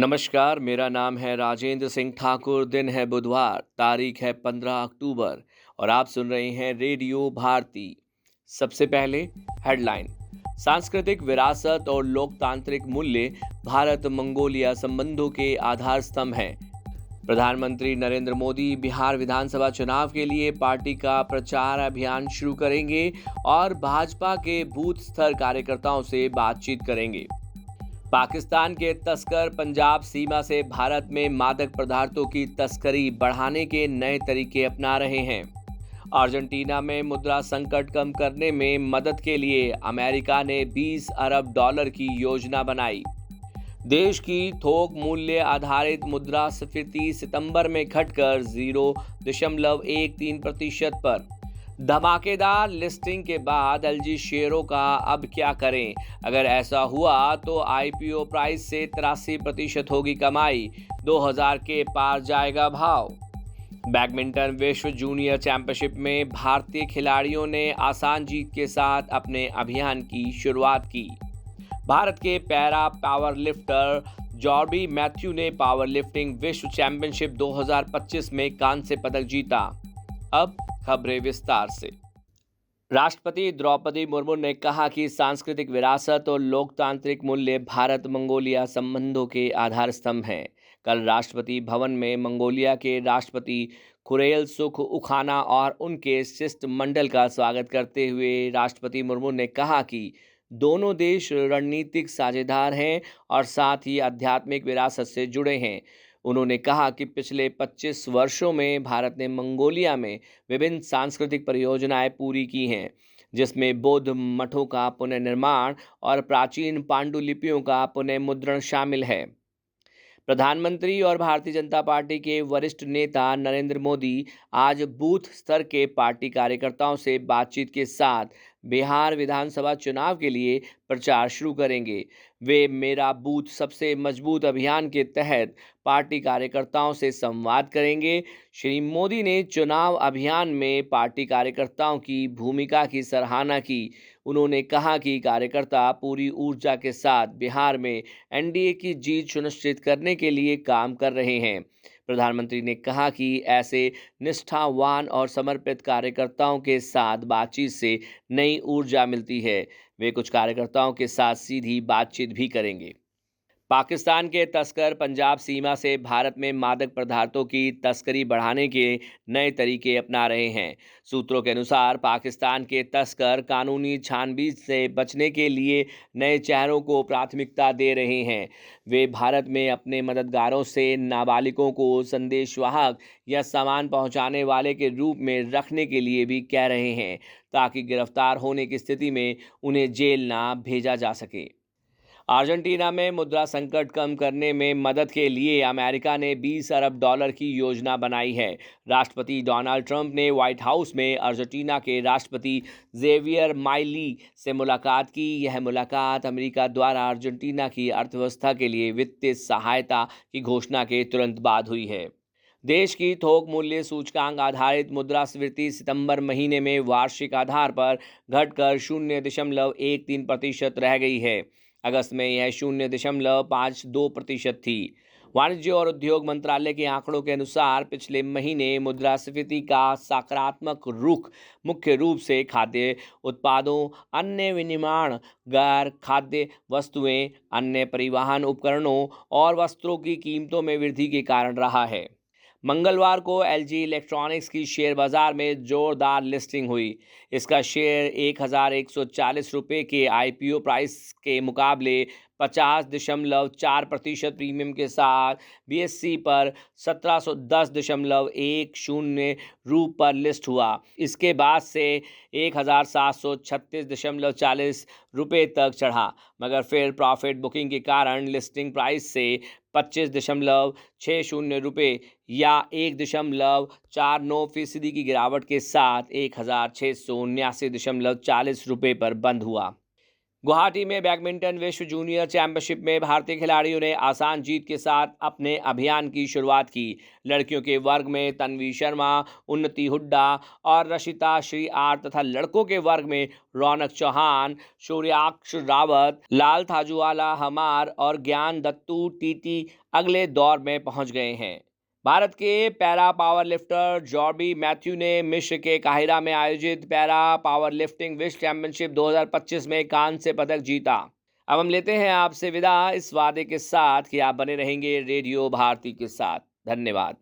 नमस्कार, मेरा नाम है राजेंद्र सिंह ठाकुर। दिन है बुधवार, तारीख है 15 अक्टूबर और आप सुन रहे हैं रेडियो भारती। सबसे पहले हेडलाइन। सांस्कृतिक विरासत और लोकतांत्रिक मूल्य भारत मंगोलिया संबंधों के आधार स्तंभ हैं। प्रधानमंत्री नरेंद्र मोदी बिहार विधानसभा चुनाव के लिए पार्टी का प्रचार अभियान शुरू करेंगे और भाजपा के बूथ स्तर कार्यकर्ताओं से बातचीत करेंगे। पाकिस्तान के तस्कर पंजाब सीमा से भारत में मादक पदार्थों की तस्करी बढ़ाने के नए तरीके अपना रहे हैं। अर्जेंटीना में मुद्रा संकट कम करने में मदद के लिए अमेरिका ने 20 अरब डॉलर की योजना बनाई। देश की थोक मूल्य आधारित मुद्रास्फीति सितंबर में घटकर 0.13% पर। धमाकेदार लिस्टिंग के बाद एलजी शेयरों का अब क्या करें? अगर ऐसा हुआ तो आईपीओ प्राइस से 83% होगी कमाई, 2000 के पार जाएगा भाव। बैडमिंटन विश्व जूनियर चैंपियनशिप में भारतीय खिलाड़ियों ने आसान जीत के साथ अपने अभियान की शुरुआत की। भारत के पैरा पावर लिफ्टर जॉर्बी मैथ्यू ने पावर लिफ्टिंग विश्व चैंपियनशिप 2025 में कांस्य पदक जीता। अब खबरें विस्तार से। राष्ट्रपति द्रौपदी मुर्मू ने कहा कि सांस्कृतिक विरासत और लोकतांत्रिक मूल्य भारत मंगोलिया संबंधों के आधार स्तंभ हैं। कल राष्ट्रपति भवन में मंगोलिया के राष्ट्रपति खुरेल सुख उखाना और उनके शिष्टमंडल का स्वागत करते हुए राष्ट्रपति मुर्मू ने कहा कि दोनों देश रणनीतिक साझेदार हैं और साथ ही आध्यात्मिक विरासत से जुड़े हैं। उन्होंने कहा कि पिछले 25 वर्षों में भारत ने मंगोलिया में विभिन्न सांस्कृतिक परियोजनाएं पूरी की हैं, जिसमें बौद्ध मठों का पुनर्निर्माण और प्राचीन पांडुलिपियों का पुनर्मुद्रण शामिल है। प्रधानमंत्री और भारतीय जनता पार्टी के वरिष्ठ नेता नरेंद्र मोदी आज बूथ स्तर के पार्टी कार्यकर्ताओं से बातचीत के साथ बिहार विधानसभा चुनाव के लिए प्रचार शुरू करेंगे। वे मेरा बूथ सबसे मजबूत अभियान के तहत पार्टी कार्यकर्ताओं से संवाद करेंगे। श्री मोदी ने चुनाव अभियान में पार्टी कार्यकर्ताओं की भूमिका की सराहना की। उन्होंने कहा कि कार्यकर्ता पूरी ऊर्जा के साथ बिहार में एनडीए की जीत सुनिश्चित करने के लिए काम कर रहे हैं। प्रधानमंत्री ने कहा कि ऐसे निष्ठावान और समर्पित कार्यकर्ताओं के साथ बातचीत से नई ऊर्जा मिलती है। वे कुछ कार्यकर्ताओं के साथ सीधी बातचीत भी करेंगे। पाकिस्तान के तस्कर पंजाब सीमा से भारत में मादक पदार्थों की तस्करी बढ़ाने के नए तरीके अपना रहे हैं। सूत्रों के अनुसार पाकिस्तान के तस्कर कानूनी छानबीन से बचने के लिए नए चेहरों को प्राथमिकता दे रहे हैं। वे भारत में अपने मददगारों से नाबालिगों को संदेशवाहक या सामान पहुंचाने वाले के रूप में रखने के लिए भी कह रहे हैं, ताकि गिरफ्तार होने की स्थिति में उन्हें जेल ना भेजा जा सके। अर्जेंटीना में मुद्रा संकट कम करने में मदद के लिए अमेरिका ने 20 अरब डॉलर की योजना बनाई है। राष्ट्रपति डोनाल्ड ट्रंप ने व्हाइट हाउस में अर्जेंटीना के राष्ट्रपति जेवियर माइली से मुलाकात की। यह मुलाकात अमेरिका द्वारा अर्जेंटीना की अर्थव्यवस्था के लिए वित्तीय सहायता की घोषणा के तुरंत बाद हुई है। देश की थोक मूल्य सूचकांक आधारित मुद्रास्फीति सितंबर महीने में वार्षिक आधार पर घटकर 0.13% रह गई है। अगस्त में यह 0.52% थी। वाणिज्य और उद्योग मंत्रालय के आंकड़ों के अनुसार पिछले महीने मुद्रास्फीति का सकारात्मक रुख मुख्य रूप से खाद्य उत्पादों, अन्य विनिर्माण, गैर खाद्य वस्तुएं, अन्य परिवहन उपकरणों और वस्त्रों की कीमतों में वृद्धि के कारण रहा है। मंगलवार को एलजी इलेक्ट्रॉनिक्स की शेयर बाजार में जोरदार लिस्टिंग हुई। इसका शेयर 1140 रुपये के आईपीओ प्राइस के मुकाबले 50.4% प्रीमियम के साथ बीएसई पर 1710.10 रूप पर लिस्ट हुआ। इसके बाद से 1736.40 रुपये तक चढ़ा, मगर फिर प्रॉफिट बुकिंग के कारण लिस्टिंग प्राइस से 25.60 रुपये या 1.49% की गिरावट के साथ 1679.40 रुपये पर बंद हुआ। गुवाहाटी में बैडमिंटन विश्व जूनियर चैंपियनशिप में भारतीय खिलाड़ियों ने आसान जीत के साथ अपने अभियान की शुरुआत की। लड़कियों के वर्ग में तन्वी शर्मा, उन्नति हुड्डा और रशिता श्री आर तथा लड़कों के वर्ग में रौनक चौहान, सूर्याक्ष रावत, लाल थाजूवाला हमार और ज्ञान दत्तू टीटी अगले दौर में पहुंच गए हैं। भारत के पैरा पावर लिफ्टर जॉर्बी मैथ्यू ने मिस्र के काहिरा में आयोजित पैरा पावर लिफ्टिंग विश्व चैंपियनशिप 2025 में कांस्य पदक जीता। अब हम लेते हैं आपसे विदा इस वादे के साथ कि आप बने रहेंगे रेडियो भारती के साथ। धन्यवाद।